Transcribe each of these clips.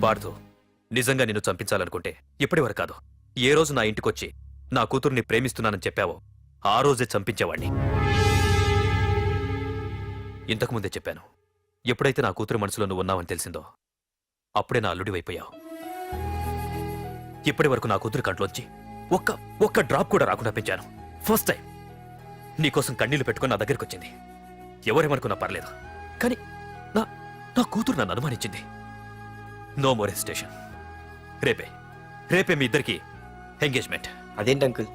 పార్థు, నిజంగా నిన్ను చంపించాలనుకుంటే ఇప్పటివరకు కాదు, ఏ రోజు నా ఇంటికొచ్చి నా కూతుర్ని ప్రేమిస్తున్నానని చెప్పావో ఆ రోజే చంపించేవాణ్ణి. ఇంతకుముందే చెప్పాను, ఎప్పుడైతే నా కూతురు మనసులో నువ్వు ఉన్నావని తెలిసిందో అప్పుడే నా అల్లుడివైపోయావు. ఇప్పటి వరకు నా కూతురు కంట్లోంచి ఒక్క డ్రాప్ కూడా రాకుండా పెంచాను. ఫస్ట్ టైం నీకోసం కన్నీళ్లు పెట్టుకుని నా దగ్గరికి వచ్చింది. ఎవరేమనుకున్నా పర్లేదు, కానీ నా కూతురు నన్ను అనుమానించింది. No more hesitation. రేపే మీ ఇద్దరికి ఎంగేజ్మెంట్. అదేంటి అంకుల్,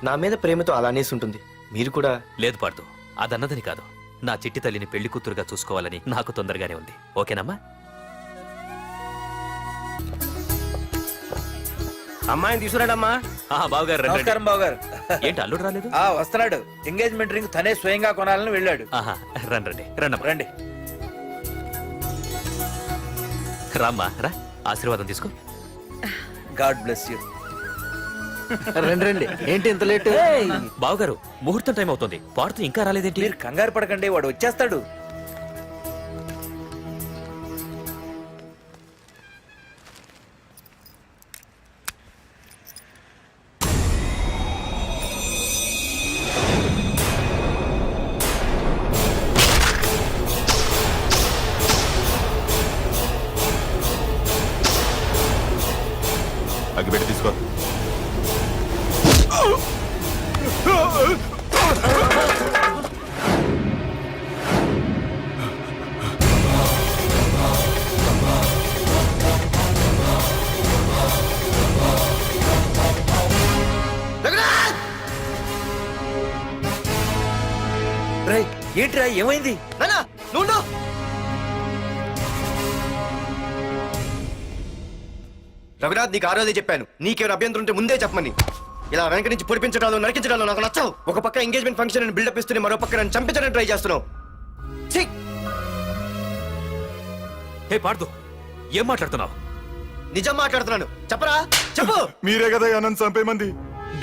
నా మీద ప్రేమతో అలానేసి ఉంటుంది, మీరు కూడా? లేదు పార్థు, అదన్నదని కాదు, నా చిట్టి తల్లిని పెళ్లి కూతురుగా చూసుకోవాలని నాకు తొందరగానే ఉంది. ఓకేనమ్మా? అమ్మాయిని తీసుకురాడమ్మా. బావగారు రండి. నమస్కారం బావగారు. ఏంటి అల్లుడు రాలేదు? వస్తున్నాడు. ఎంగేజ్మెంట్ రింగ్ తనే స్వయంగా కొనాలని వెళ్ళాడు. రండి రండి. రామ్మా రా, ఆశీర్వాదం తీసుకో. God bless you. రండి. ఏంటి ఇంత లేట్? బావగారు, ముహూర్తం టైం అవుతుంది, పార్థు ఇంకా రాలేదేంటి? మీరు కంగారు పడకండి, వాడు వచ్చేస్తాడు. అగ్గిపెట్టి తీసుకో. ఏంట్రా ఏమైంది? రఘునాథ్, నీకు ఆ రోజే చెప్పాను, నీకేమైనా అభ్యంతరం ఉంటే ముందే చెప్పమని. ఇలా వెనక నుంచి పొడిపించడాలు నరికించడాలు నాకు నచ్చవు. ఒక పక్క ఎంగేజ్మెంట్ ఫంక్షన్ అని బిల్డప్ ఇస్తూనే మరో పక్క నన్ను చంపించడానికి ట్రై చేస్తున్నావు. హే పార్థు, ఏం మాట్లాడుతున్నావు? నిజం మాట్లాడుతున్నాను, చెప్పరా, చెప్పు. మీరే కదా నన్ను చంపేమంది.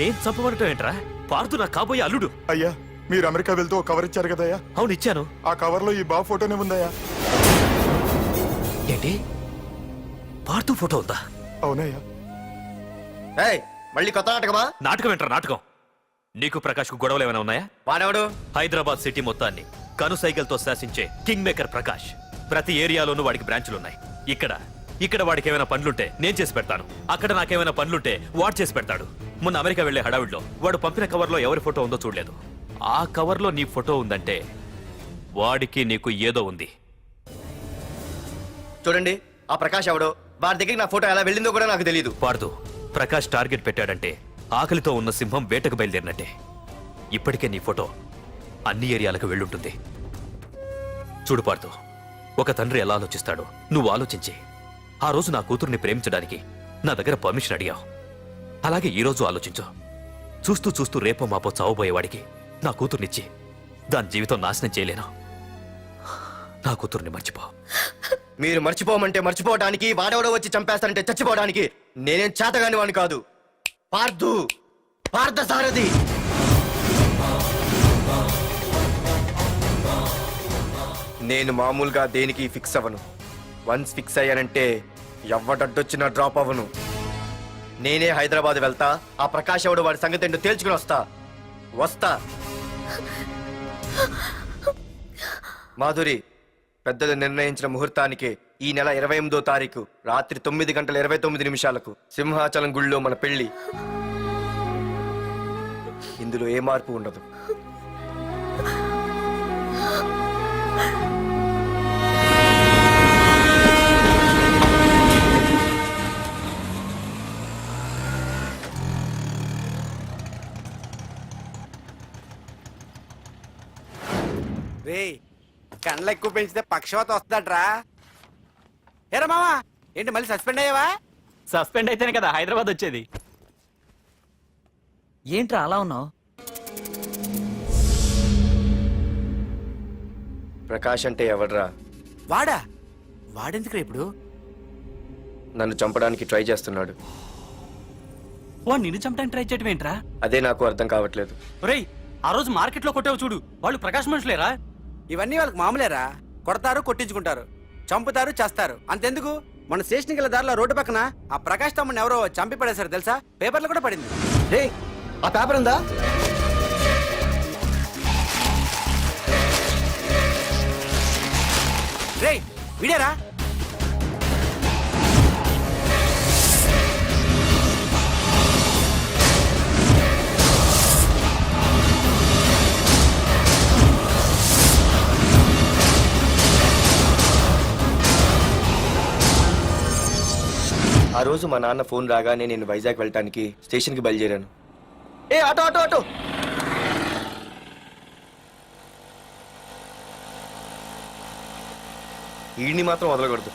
నేను చంపబడటం ఏంట్రా? పార్థు నా కాబోయే అల్లుడు. అయ్యా, మీరు అమెరికా వెళ్తూ ఒక కవర్ ఇచ్చారు కదయ్యా? అవును, ఇచ్చాను. ఆ కవర్ లో ఈ బాబు ఫోటోనే ఉందయ్యా. ఏంటి, పార్థు ఫోటో ఉందా? అవునయ్యా. మళ్ళీ కొత్త నాటకమా? నాటకం ఏంట్రా నాటకం? నీకు ప్రకాష్ కు గొడవలు ఏమైనా ఉన్నాయా? వాడెవడు? హైదరాబాద్ సిటీ మొత్తాన్ని కను సైకిల్తో శాసించే కింగ్ మేకర్ ప్రకాష్. ప్రతి ఏరియాలోనూ వాడికి బ్రాంచులున్నాయి. ఇక్కడ వాడికి ఏమైనా పనులుంటే నేను చేసి పెడతాను, అక్కడ నాకేమైనా పనులుంటే వాడు చేసి పెడతాడు. మొన్న అమెరికా వెళ్లే హడావిడిలో వాడు పంపిన కవర్లో ఎవరి ఫోటో ఉందో చూడలేదు. ఆ కవర్లో నీ ఫోటో ఉందంటే వాడికి నీకు ఏదో ఉంది. చూడండి, ఆ ప్రకాష్ ఎవడో, వాడి దగ్గరికి నా ఫోటో ఎలా వెళ్ళిందో కూడా నాకు తెలియదు. పార్థు, ప్రకాష్ టార్గెట్ పెట్టాడంటే ఆకలితో ఉన్న సింహం వేటకు బయలుదేరినట్టే. ఇప్పటికే నీ ఫోటో అన్ని ఏరియాలకు వెళ్ళుంటుంది. చూడు పార్థు, ఒక తండ్రి ఎలా ఆలోచిస్తాడో నువ్వు ఆలోచించి ఆ రోజు నా కూతుర్ని ప్రేమించడానికి నా దగ్గర పర్మిషన్ అడిగావు. అలాగే ఈ రోజు ఆలోచించు. చూస్తూ చూస్తూ రేపో మాపో చావబోయేవాడికి నా కూతుర్నిచ్చి దాని జీవితం నాశనం చేయలేను. నా కూతుర్ని మర్చిపో. మీరు మర్చిపోమంటే మర్చిపోవడానికి, వాడెవడో వచ్చి చంపేస్తానంటే చచ్చిపోవడానికి నేనేం చేతగాని వాడిని కాదు. పార్థసారథి. నేను మామూలుగా దేనికి ఫిక్స్ అవ్వను. వన్స్ ఫిక్స్ అయ్యానంటే ఎవ్వడడ్డొచ్చినా డ్రాప్ అవ్వను. నేనే హైదరాబాద్ వెళ్తా, ఆ ప్రకాష్ ఎవడు వాడి సంగతి ఏంటో తేల్చుకుని వస్తా. మాధురి, పెద్దలు నిర్ణయించిన ముహూర్తానికి ఈ నెల 28వ తారీఖు రాత్రి 9:29 సింహాచలం గుళ్ళో మన పెళ్లి. ఇందులో ఏ మార్పు ఉండదు. కండ్లు ఎక్కువ పెంచితే పక్షవాత వస్తుందట్రా. ఏరా మామా, ఏంటి మళ్ళీ సస్పెండ్ అయ్యావా? సస్పెండ్ అయితేనే కదా హైదరాబాద్ వచ్చేది. ఏంట్రా అలా ఉన్నావు? ప్రకాష్ అంటే ఎవడ్రా? వాడెందుకురా ఇప్పుడు? నన్ను చంపడానికి ట్రై చేస్తున్నాడు. వాడు నిన్ను చంపడానికి ట్రై చేయడం ఏంట్రా? అదే నాకు అర్థం కావట్లేదు. ఒరేయ్, ఆ రోజు మార్కెట్లో కొట్టావు చూడు, వాళ్ళు ప్రకాష్ మనుషులేరా? ఇవన్నీ వాళ్ళకి మామూలేరా. కొడతారు, కొట్టించుకుంటారు, చంపుతారు, చేస్తారు, అంతెందుకు. మన స్టేషన్కి వెళ్ళే దారిలో రోడ్డు పక్కన ఆ ప్రకాష్ తమ్ముని ఎవరో చంపి పడేశారు తెలుసా? పేపర్లో కూడా పడింది. రే ఆ పేపర్ ఉందా? రే విడారా? ఆ రోజు మా నాన్న ఫోన్ రాగానే నేను వైజాగ్ వెళ్ళటానికి స్టేషన్కి బయలుదేరాను. ఏ ఆటో ఆటో ఆటో! ఈడిని మాత్రం వదలకూడదు.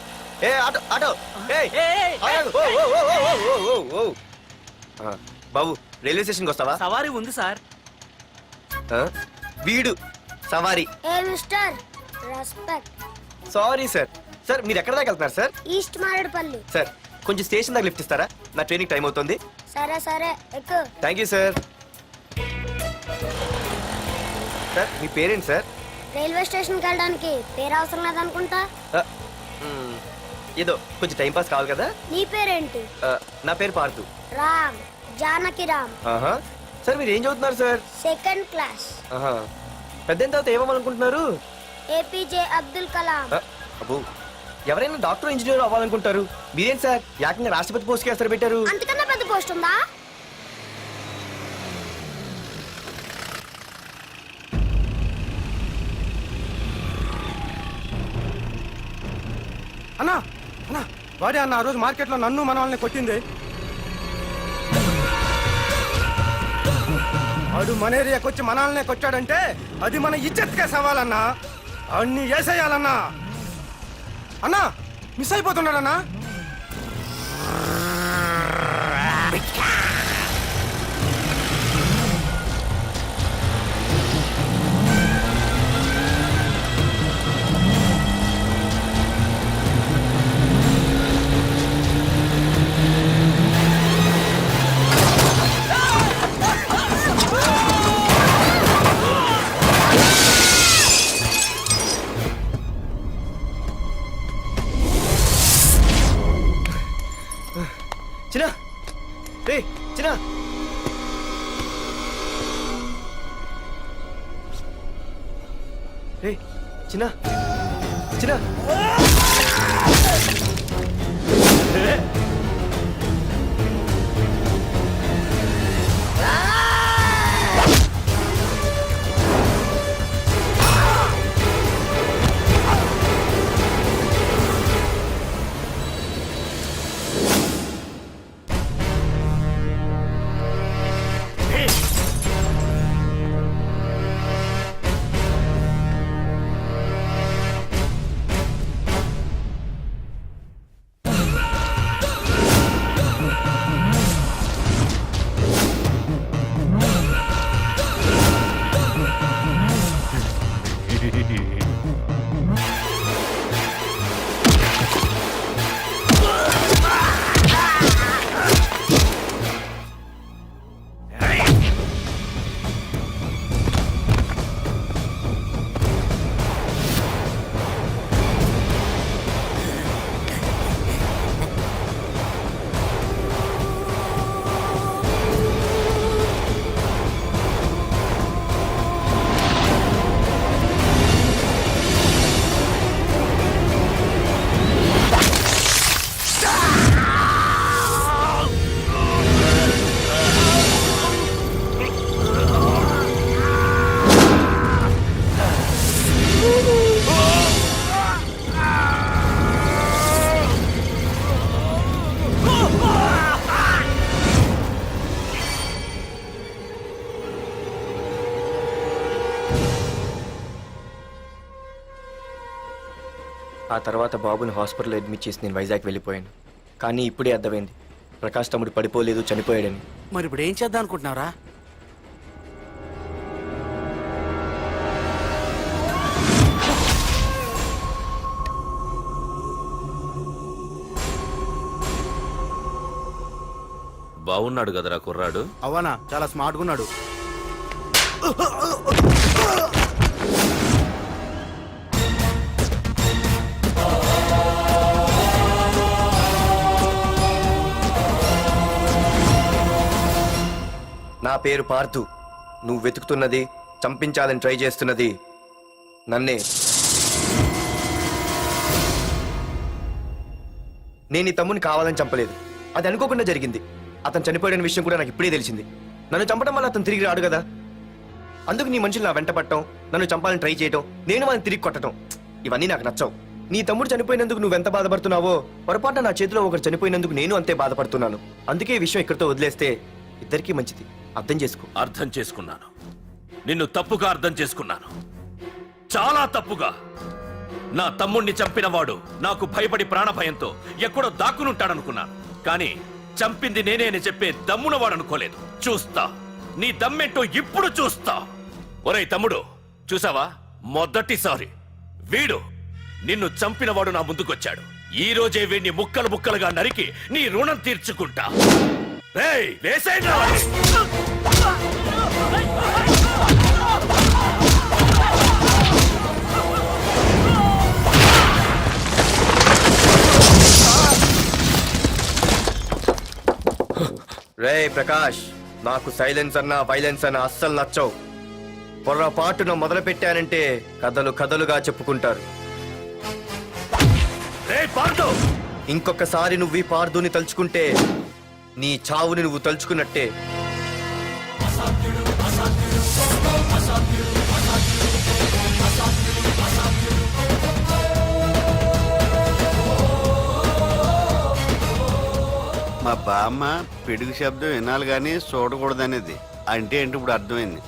ఏ ఆటో ఆటో! ఏయ్! ఆగు! ఓ, ఓ, ఓ, ఓ, ఓ, ఓ, ఓ, ఓ. ఆ, బాబు రైల్వే స్టేషన్కి వస్తావా? సవారీ ఉంది సార్. ఆ? వీడు సవారీ. ఏ mister respect. Sorry sir. Sir మీరు ఎక్కడ దాకా వెళ్తున్నారు సార్? ఈస్ట్ మారేడుపల్లి. సార్ కొంచెం స్టేషన్ దాకా లిఫ్ట్ ఇస్తారా? నా ట్రైనింగ్ టైం అవుతుంది. సరే సరే ఎక్కు. Thank you sir. సార్ మీ పేరేంటి సార్? రైల్వే స్టేషన్కి వెళ్ళడానికి పేరు అవసరం లేదనుకుంటా. ఆ, మ్, ఏదో కొంచెం టైం పాస్ కావాలి కదా. నీ పేరేంటి? ఆ, నా పేరు పార్థు. రామ్, జానకి రామ్. ఆహా. సార్ మీరు ఏం చదువుతున్నారు సార్? Second class. ఆహా. పెద్ద తర్వాత ఏమవ్వాలనుకుంటున్నారు? ఏపీజే అబ్దుల్ కలాం. ఆ, అబ్బో ఎవరైనా డాక్టర్ ఇంజనీర్ అవ్వాలనుకుంటారు. మీరేం సార్ ఏకంగా రాష్ట్రపతి పోస్ట్కి ఎస్తారు పెట్టారు? అంతకన్నా పెద్ద పోస్ట్ ఉందా? అన్నా అన్నా వాడే అన్న ఆ రోజు మార్కెట్లో నన్ను మన వాళ్ళని కొట్టింది. వాడు మన ఏరియాకి వచ్చి మన వాళ్ళనే కొట్టాడంటే అది మన ఇజ్జత్కే సవాలన్నా. అన్ని వేసేయాలన్నా. అన్నా మిస్ అయిపోతున్నాడన్నా. చిన్న రే చిన్న రే చిన్న చిన్న ఆ తర్వాత బాబుని హాస్పిటల్లో అడ్మిట్ చేసి నేను వైజాగ్ వెళ్ళిపోయాను. కానీ ఇప్పుడే అర్థమైంది ప్రకాష్ తమ్ముడు పడిపోలేదు, చనిపోయాడని. మరి ఇప్పుడు ఏం చేద్దాం అనుకుంటున్నారా? బాగున్నాడు కదరా కుర్రాడు. అవనా చాలా స్మార్ట్గా ఉన్నాడు. పేరు పార్థు. నువ్వు వెతుకుతున్నది, చంపించాలని ట్రై చేస్తున్నది నన్నే. నేను నీ తమ్ముని కావాలని చంపలేదు, అది అనుకోకుండా జరిగింది. అతను చనిపోయిన విషయం కూడా నాకు ఇప్పుడే తెలిసింది. నన్ను చంపడం వల్ల అతను తిరిగి రాడు కదా, అందుకు నీ మనుషులు నా వెంట పట్టడం, నన్ను చంపాలని ట్రై చేయటం, నేను వాళ్ళని తిరిగి కొట్టడం, ఇవన్నీ నాకు నచ్చవు. నీ తమ్ముడు చనిపోయినందుకు నువ్వెంత బాధపడుతున్నావో, పొరపాటున నా చేతిలో ఒకరు చనిపోయినందుకు నేను అంతే బాధపడుతున్నాను. అందుకే ఈ విషయం ఇక్కడితో వదిలేస్తే ఇద్దరికీ మంచిది. అర్థం చేసుకో. అర్థం చేసుకున్నాను. నిన్ను తప్పుగా అర్థం చేసుకున్నాను, చాలా తప్పుగా. నా తమ్ముణ్ణి చంపినవాడు నాకు భయపడి ప్రాణభయంతో ఎక్కడో దాక్కునుంటాడనుకున్నాను. కానీ చంపింది నేనే అని చెప్పే దమ్మునవాడు అనుకోలేదు. చూస్తా, నీ దమ్మెంటో ఇప్పుడు చూస్తా. ఒరేయ్ తమ్ముడు, చూసావా, మొదటిసారి వీడు నిన్ను చంపినవాడు నా ముందుకొచ్చాడు. ఈ రోజే వీడిని ముక్కలు ముక్కలుగా నరికి నీ రుణం తీర్చుకుంటా. రేయ్, వేసేయండ్రా వాడిని. రే ప్రకాష్, నాకు సైలెన్స్ అన్నా వైలెన్స్ అన్నా అస్సలు నచ్చవు. పొరపాటున మొదలు పెట్టానంటే కథలు కథలుగా చెప్పుకుంటారు. రేయ్ పార్థు, ఇంకొకసారి నువ్వు ఈ పార్థుని తలుచుకుంటే నీ చావుని నువ్వు తలుచుకున్నట్టే. మా బామ్మ పిడుగు శబ్దం వినాలి కానీ చూడకూడదనేది. అంటే ఏంటి ఇప్పుడు అర్థమైంది.